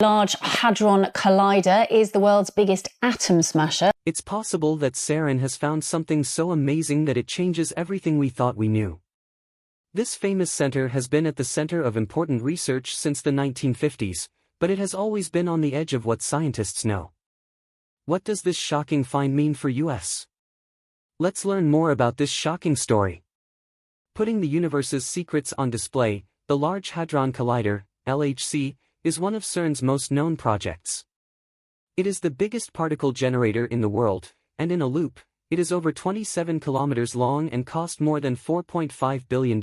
Large Hadron Collider is the world's biggest atom smasher. It's possible that Sarin has found something so amazing that it changes everything we thought we knew. This famous center has been at the center of important research since the 1950s, but it has always been on the edge of what scientists know. What does this shocking find mean for us? Let's learn more about this shocking story. Putting the universe's secrets on display, the Large Hadron Collider, LHC, is one of CERN's most known projects. It is the biggest particle generator in the world, and in a loop, it is over 27 kilometers long and cost more than $4.5 billion.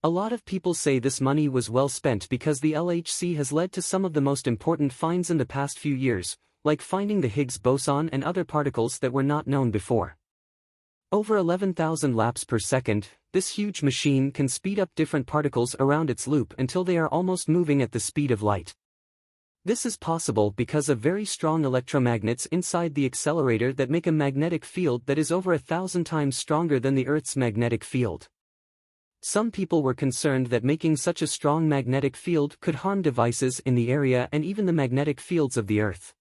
A lot of people say this money was well spent because the LHC has led to some of the most important finds in the past few years, like finding the Higgs boson and other particles that were not known before. Over 11,000 laps per second, this huge machine can speed up different particles around its loop until they are almost moving at the speed of light. This is possible because of very strong electromagnets inside the accelerator that make a magnetic field that is over 1,000 times stronger than the Earth's magnetic field. Some people were concerned that making such a strong magnetic field could harm devices in the area and even the magnetic fields of the Earth.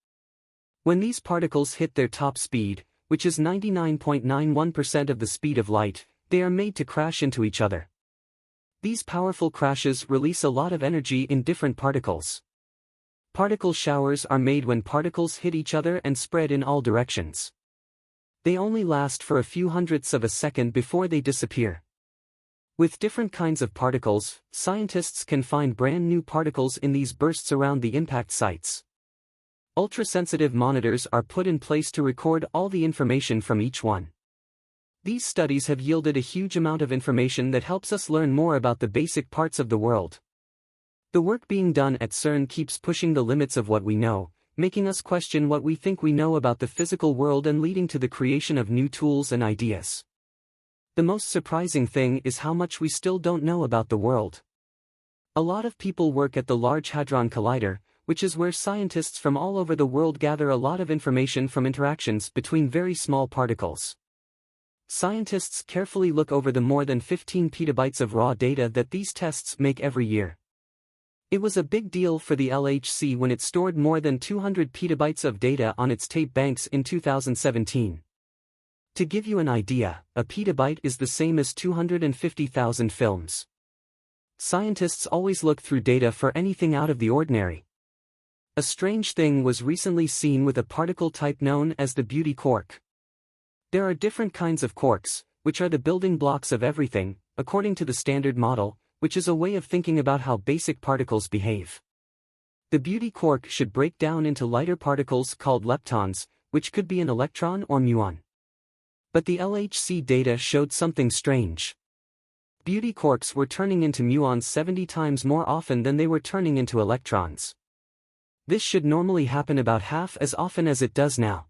When these particles hit their top speed, which is 99.91% of the speed of light, they are made to crash into each other. These powerful crashes release a lot of energy in different particles. Particle showers are made when particles hit each other and spread in all directions. They only last for a few hundredths of a second before they disappear. With different kinds of particles, scientists can find brand new particles in these bursts around the impact sites. Ultrasensitive monitors are put in place to record all the information from each one. These studies have yielded a huge amount of information that helps us learn more about the basic parts of the world. The work being done at CERN keeps pushing the limits of what we know, making us question what we think we know about the physical world and leading to the creation of new tools and ideas. The most surprising thing is how much we still don't know about the world. A lot of people work at the Large Hadron Collider, which is where scientists from all over the world gather a lot of information from interactions between very small particles. Scientists carefully look over the more than 15 petabytes of raw data that these tests make every year. It was a big deal for the LHC when it stored more than 200 petabytes of data on its tape banks in 2017. To give you an idea, a petabyte is the same as 250,000 films. Scientists always look through data for anything out of the ordinary. A strange thing was recently seen with a particle type known as the beauty quark. There are different kinds of quarks, which are the building blocks of everything, according to the Standard Model, which is a way of thinking about how basic particles behave. The beauty quark should break down into lighter particles called leptons, which could be an electron or muon. But the LHC data showed something strange. Beauty quarks were turning into muons 70 times more often than they were turning into electrons. This should normally happen about half as often as it does now.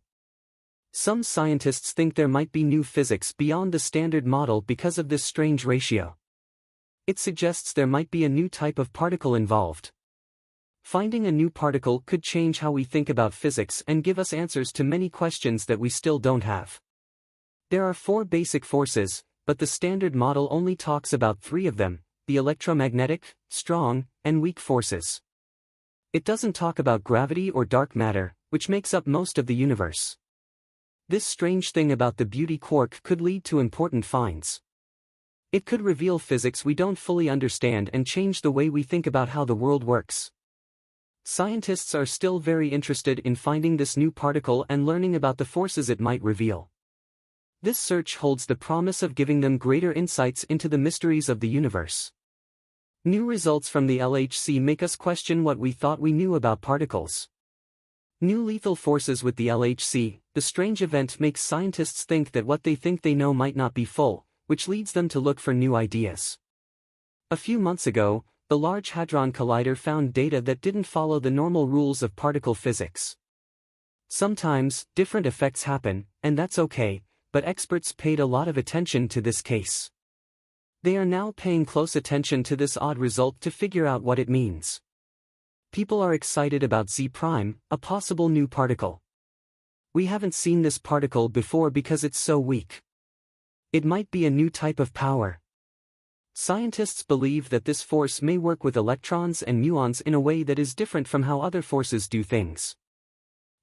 Some scientists think there might be new physics beyond the Standard Model because of this strange ratio. It suggests there might be a new type of particle involved. Finding a new particle could change how we think about physics and give us answers to many questions that we still don't have. There are 4 basic forces, but the Standard Model only talks about 3 of them: the electromagnetic, strong, and weak forces. It doesn't talk about gravity or dark matter, which makes up most of the universe. This strange thing about the beauty quark could lead to important finds. It could reveal physics we don't fully understand and change the way we think about how the world works. Scientists are still very interested in finding this new particle and learning about the forces it might reveal. This search holds the promise of giving them greater insights into the mysteries of the universe. New results from the LHC make us question what we thought we knew about particles. New lethal forces with the LHC. The strange event makes scientists think that what they think they know might not be full, which leads them to look for new ideas. A few months ago, the Large Hadron Collider found data that didn't follow the normal rules of particle physics. Sometimes, different effects happen, and that's okay, but experts paid a lot of attention to this case. They are now paying close attention to this odd result to figure out what it means. People are excited about Z prime, a possible new particle. We haven't seen this particle before because it's so weak. It might be a new type of power. Scientists believe that this force may work with electrons and muons in a way that is different from how other forces do things.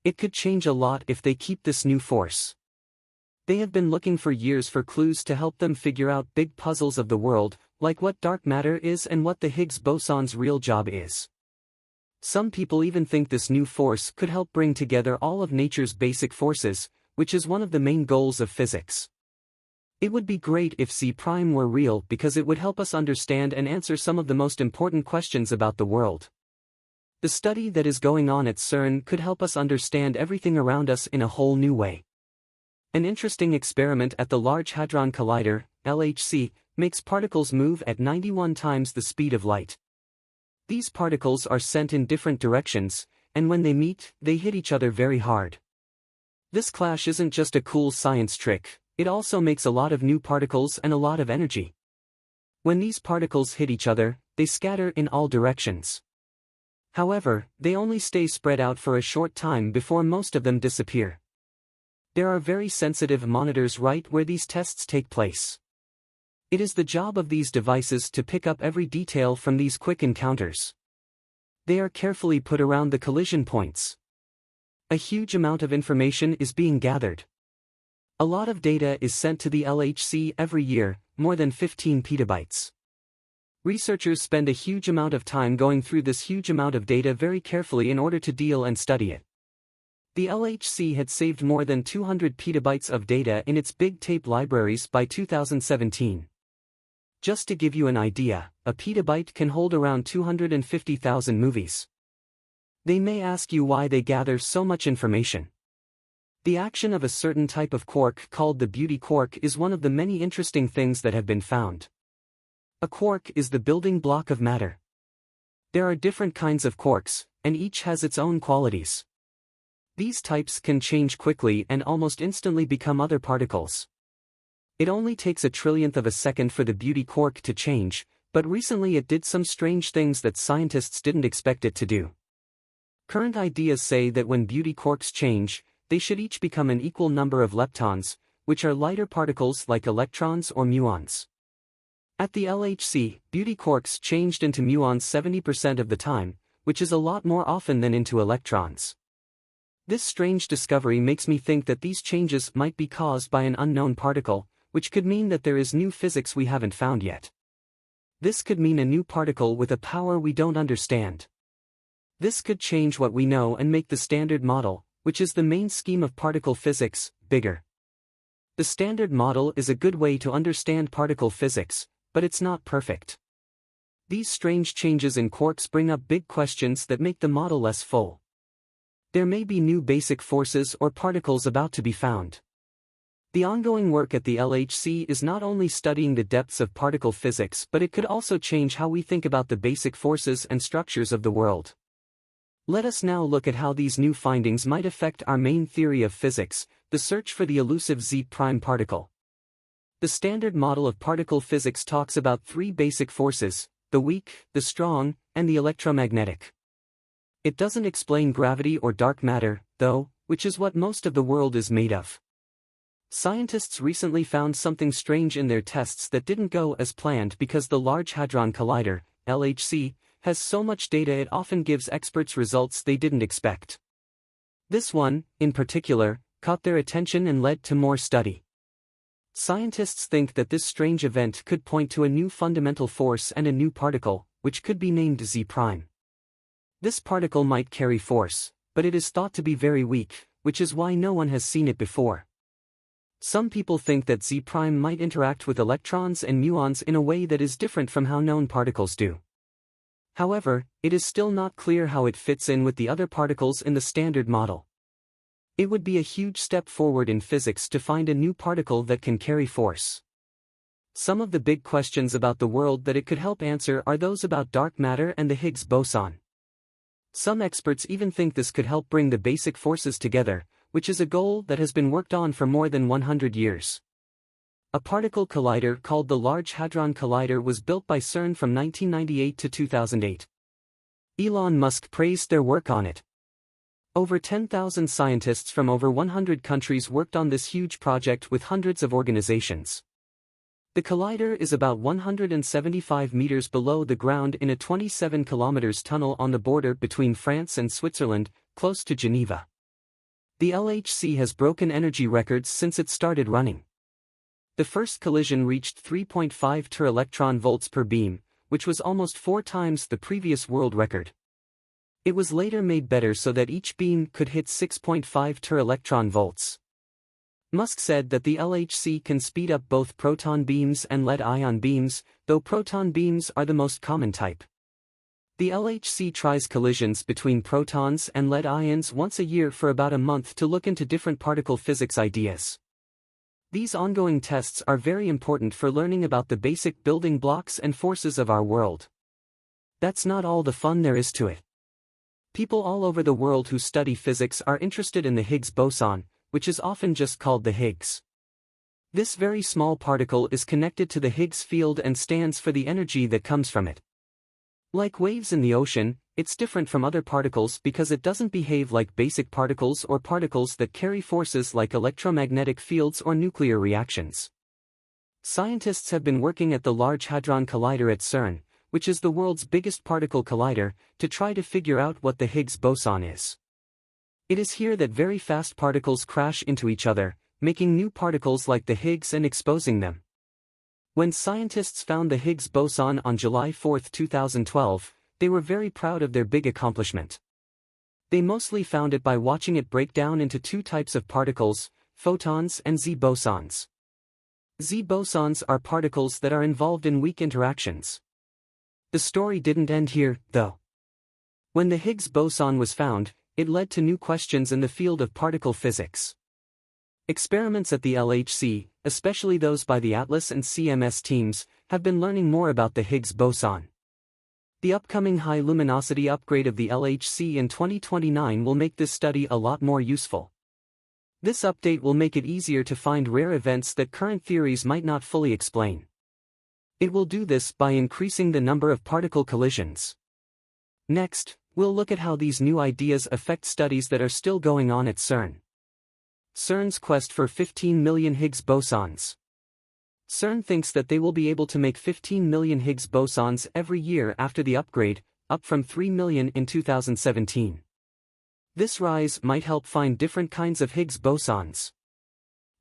It could change a lot if they keep this new force. They have been looking for years for clues to help them figure out big puzzles of the world, like what dark matter is and what the Higgs boson's real job is. Some people even think this new force could help bring together all of nature's basic forces, which is one of the main goals of physics. It would be great if Z prime were real because it would help us understand and answer some of the most important questions about the world. The study that is going on at CERN could help us understand everything around us in a whole new way. An interesting experiment at the Large Hadron Collider, LHC, makes particles move at 91 times the speed of light. These particles are sent in different directions, and when they meet, they hit each other very hard. This clash isn't just a cool science trick, it also makes a lot of new particles and a lot of energy. When these particles hit each other, they scatter in all directions. However, they only stay spread out for a short time before most of them disappear. There are very sensitive monitors right where these tests take place. It is the job of these devices to pick up every detail from these quick encounters. They are carefully put around the collision points. A huge amount of information is being gathered. A lot of data is sent to the LHC every year, more than 15 petabytes. Researchers spend a huge amount of time going through this huge amount of data very carefully in order to deal and study it. The LHC had saved more than 200 petabytes of data in its big tape libraries by 2017. Just to give you an idea, a petabyte can hold around 250,000 movies. They may ask you why they gather so much information. The action of a certain type of quark called the beauty quark is one of the many interesting things that have been found. A quark is the building block of matter. There are different kinds of quarks, and each has its own qualities. These types can change quickly and almost instantly become other particles. It only takes a trillionth of a second for the beauty quark to change, but recently it did some strange things that scientists didn't expect it to do. Current ideas say that when beauty quarks change, they should each become an equal number of leptons, which are lighter particles like electrons or muons. At the LHC, beauty quarks changed into muons 70% of the time, which is a lot more often than into electrons. This strange discovery makes me think that these changes might be caused by an unknown particle, which could mean that there is new physics we haven't found yet. This could mean a new particle with a power we don't understand. This could change what we know and make the Standard Model, which is the main scheme of particle physics, bigger. The Standard Model is a good way to understand particle physics, but it's not perfect. These strange changes in quarks bring up big questions that make the model less full. There may be new basic forces or particles about to be found. The ongoing work at the LHC is not only studying the depths of particle physics, but it could also change how we think about the basic forces and structures of the world. Let us now look at how these new findings might affect our main theory of physics, the search for the elusive Z-prime particle. The Standard Model of particle physics talks about three basic forces: the weak, the strong, and the electromagnetic. It doesn't explain gravity or dark matter, though, which is what most of the world is made of. Scientists recently found something strange in their tests that didn't go as planned because the Large Hadron Collider, LHC, has so much data it often gives experts results they didn't expect. This one, in particular, caught their attention and led to more study. Scientists think that this strange event could point to a new fundamental force and a new particle, which could be named Z-prime. This particle might carry force, but it is thought to be very weak, which is why no one has seen it before. Some people think that Z-prime might interact with electrons and muons in a way that is different from how known particles do. However, it is still not clear how it fits in with the other particles in the Standard Model. It would be a huge step forward in physics to find a new particle that can carry force. Some of the big questions about the world that it could help answer are those about dark matter and the Higgs boson. Some experts even think this could help bring the basic forces together, which is a goal that has been worked on for more than 100 years. A particle collider called the Large Hadron Collider was built by CERN from 1998 to 2008. Elon Musk praised their work on it. Over 10,000 scientists from over 100 countries worked on this huge project with hundreds of organizations. The collider is about 175 meters below the ground in a 27 kilometers tunnel on the border between France and Switzerland, close to Geneva. The LHC has broken energy records since it started running. The first collision reached 3.5 electron volts per beam, which was almost 4 times the previous world record. It was later made better so that each beam could hit 6.5 electron volts. Musk said that the LHC can speed up both proton beams and lead-ion beams, though proton beams are the most common type. The LHC tries collisions between protons and lead ions once a year for about a month to look into different particle physics ideas. These ongoing tests are very important for learning about the basic building blocks and forces of our world. That's not all the fun there is to it. People all over the world who study physics are interested in the Higgs boson, which is often just called the Higgs. This very small particle is connected to the Higgs field and stands for the energy that comes from it. Like waves in the ocean, it's different from other particles because it doesn't behave like basic particles or particles that carry forces like electromagnetic fields or nuclear reactions. Scientists have been working at the Large Hadron Collider at CERN, which is the world's biggest particle collider, to try to figure out what the Higgs boson is. It is here that very fast particles crash into each other, making new particles like the Higgs and exposing them. When scientists found the Higgs boson on July 4, 2012, they were very proud of their big accomplishment. They mostly found it by watching it break down into 2 types of particles, photons and Z-bosons. Z-bosons are particles that are involved in weak interactions. The story didn't end here, though. When the Higgs boson was found, it led to new questions in the field of particle physics. Experiments at the LHC, especially those by the ATLAS and CMS teams, have been learning more about the Higgs boson. The upcoming high luminosity upgrade of the LHC in 2029 will make this study a lot more useful. This update will make it easier to find rare events that current theories might not fully explain. It will do this by increasing the number of particle collisions. Next, we'll look at how these new ideas affect studies that are still going on at CERN. CERN's quest for 15 million Higgs bosons. CERN thinks that they will be able to make 15 million Higgs bosons every year after the upgrade, up from 3 million in 2017. This rise might help find different kinds of Higgs bosons.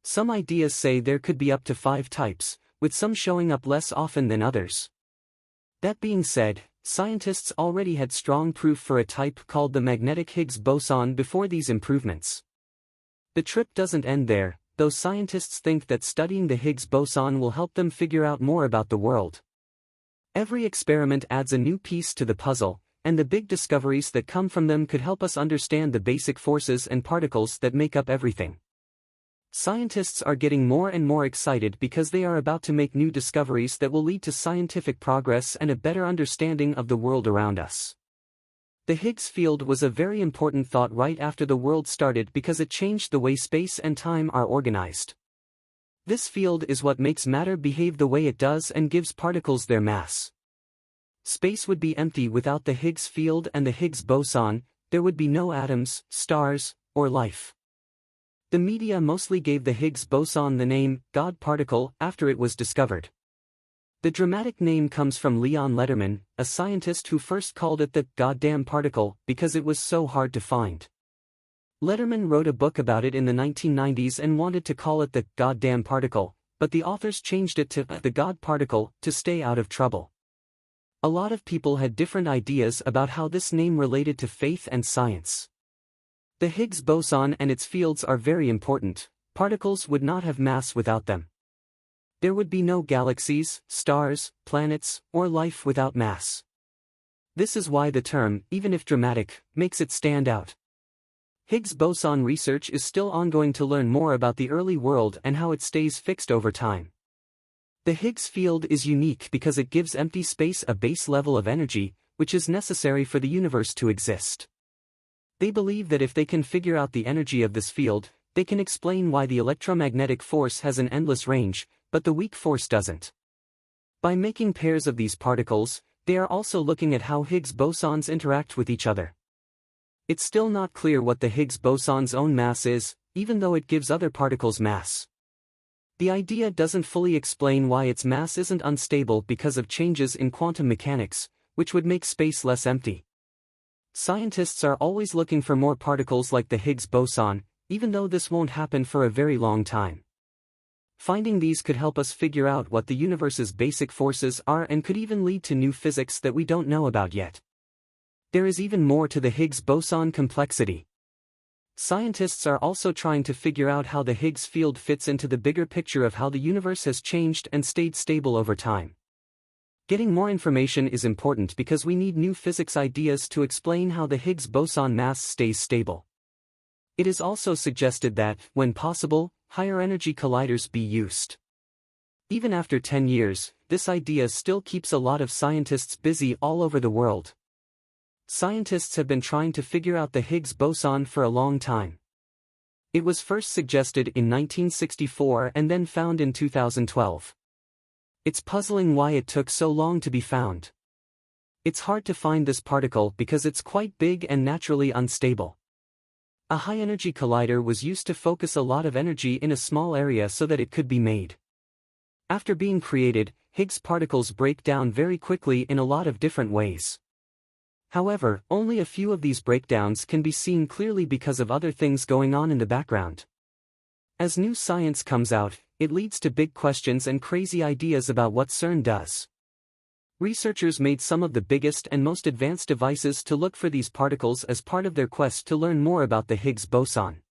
Some ideas say there could be up to 5 types, with some showing up less often than others. That being said, scientists already had strong proof for a type called the magnetic Higgs boson before these improvements. The trip doesn't end there, though scientists think that studying the Higgs boson will help them figure out more about the world. Every experiment adds a new piece to the puzzle, and the big discoveries that come from them could help us understand the basic forces and particles that make up everything. Scientists are getting more and more excited because they are about to make new discoveries that will lead to scientific progress and a better understanding of the world around us. The Higgs field was a very important thought right after the world started because it changed the way space and time are organized. This field is what makes matter behave the way it does and gives particles their mass. Space would be empty without the Higgs field and the Higgs boson. There would be no atoms, stars, or life. The media mostly gave the Higgs boson the name God particle after it was discovered. The dramatic name comes from Leon Lederman, a scientist who first called it the goddamn particle because it was so hard to find. Lederman wrote a book about it in the 1990s and wanted to call it the goddamn particle, but the authors changed it to the God particle to stay out of trouble. A lot of people had different ideas about how this name related to faith and science. The Higgs boson and its fields are very important. Particles would not have mass without them. There would be no galaxies, stars, planets, or life without mass. This is why the term, even if dramatic, makes it stand out. Higgs boson research is still ongoing to learn more about the early world and how it stays fixed over time. The Higgs field is unique because it gives empty space a base level of energy, which is necessary for the universe to exist. They believe that if they can figure out the energy of this field, they can explain why the electromagnetic force has an endless range, but the weak force doesn't. By making pairs of these particles, they are also looking at how Higgs bosons interact with each other. It's still not clear what the Higgs boson's own mass is, even though it gives other particles mass. The idea doesn't fully explain why its mass isn't unstable because of changes in quantum mechanics, which would make space less empty. Scientists are always looking for more particles like the Higgs boson, even though this won't happen for a very long time. Finding these could help us figure out what the universe's basic forces are and could even lead to new physics that we don't know about yet. There is even more to the Higgs boson complexity. Scientists are also trying to figure out how the Higgs field fits into the bigger picture of how the universe has changed and stayed stable over time. Getting more information is important because we need new physics ideas to explain how the Higgs boson mass stays stable. It is also suggested that, when possible, higher energy colliders be used. Even after 10 years, this idea still keeps a lot of scientists busy all over the world. Scientists have been trying to figure out the Higgs boson for a long time. It was first suggested in 1964 and then found in 2012. It's puzzling why it took so long to be found. It's hard to find this particle because it's quite big and naturally unstable. A high-energy collider was used to focus a lot of energy in a small area so that it could be made. After being created, Higgs particles break down very quickly in a lot of different ways. However, only a few of these breakdowns can be seen clearly because of other things going on in the background. As new science comes out, it leads to big questions and crazy ideas about what CERN does. Researchers made some of the biggest and most advanced devices to look for these particles as part of their quest to learn more about the Higgs boson.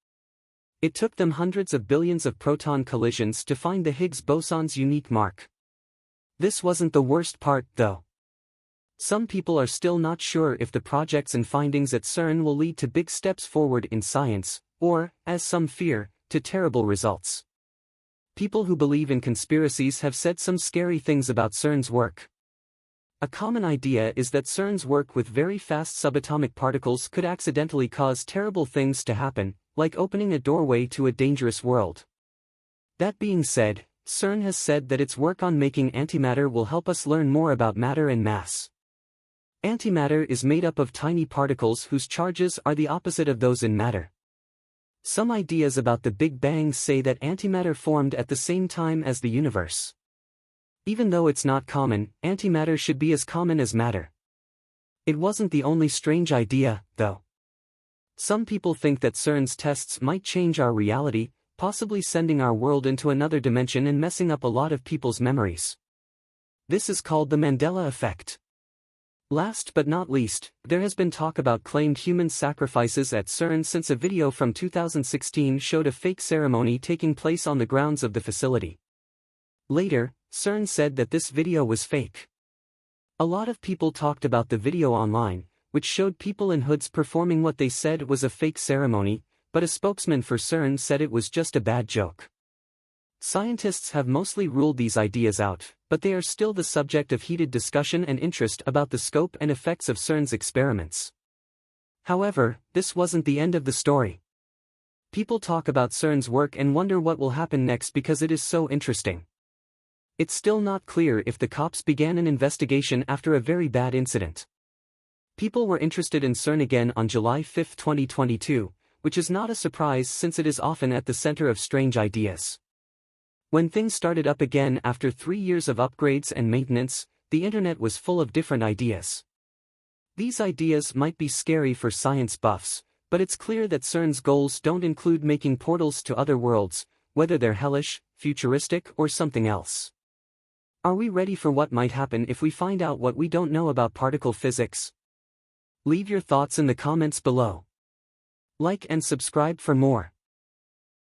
It took them hundreds of billions of proton collisions to find the Higgs boson's unique mark. This wasn't the worst part, though. Some people are still not sure if the projects and findings at CERN will lead to big steps forward in science, or, as some fear, to terrible results. People who believe in conspiracies have said some scary things about CERN's work. A common idea is that CERN's work with very fast subatomic particles could accidentally cause terrible things to happen, like opening a doorway to a dangerous world. That being said, CERN has said that its work on making antimatter will help us learn more about matter and mass. Antimatter is made up of tiny particles whose charges are the opposite of those in matter. Some ideas about the Big Bang say that antimatter formed at the same time as the universe. Even though it's not common, antimatter should be as common as matter. It wasn't the only strange idea, though. Some people think that CERN's tests might change our reality, possibly sending our world into another dimension and messing up a lot of people's memories. This is called the Mandela effect. Last but not least, there has been talk about claimed human sacrifices at CERN since a video from 2016 showed a fake ceremony taking place on the grounds of the facility. Later, CERN said that this video was fake. A lot of people talked about the video online, which showed people in hoods performing what they said was a fake ceremony, but a spokesman for CERN said it was just a bad joke. Scientists have mostly ruled these ideas out, but they are still the subject of heated discussion and interest about the scope and effects of CERN's experiments. However, this wasn't the end of the story. People talk about CERN's work and wonder what will happen next because it is so interesting. It's still not clear if the cops began an investigation after a very bad incident. People were interested in CERN again on July 5, 2022, which is not a surprise since it is often at the center of strange ideas. When things started up again after 3 years of upgrades and maintenance, the internet was full of different ideas. These ideas might be scary for science buffs, but it's clear that CERN's goals don't include making portals to other worlds, whether they're hellish, futuristic, or something else. Are we ready for what might happen if we find out what we don't know about particle physics? Leave your thoughts in the comments below. Like and subscribe for more.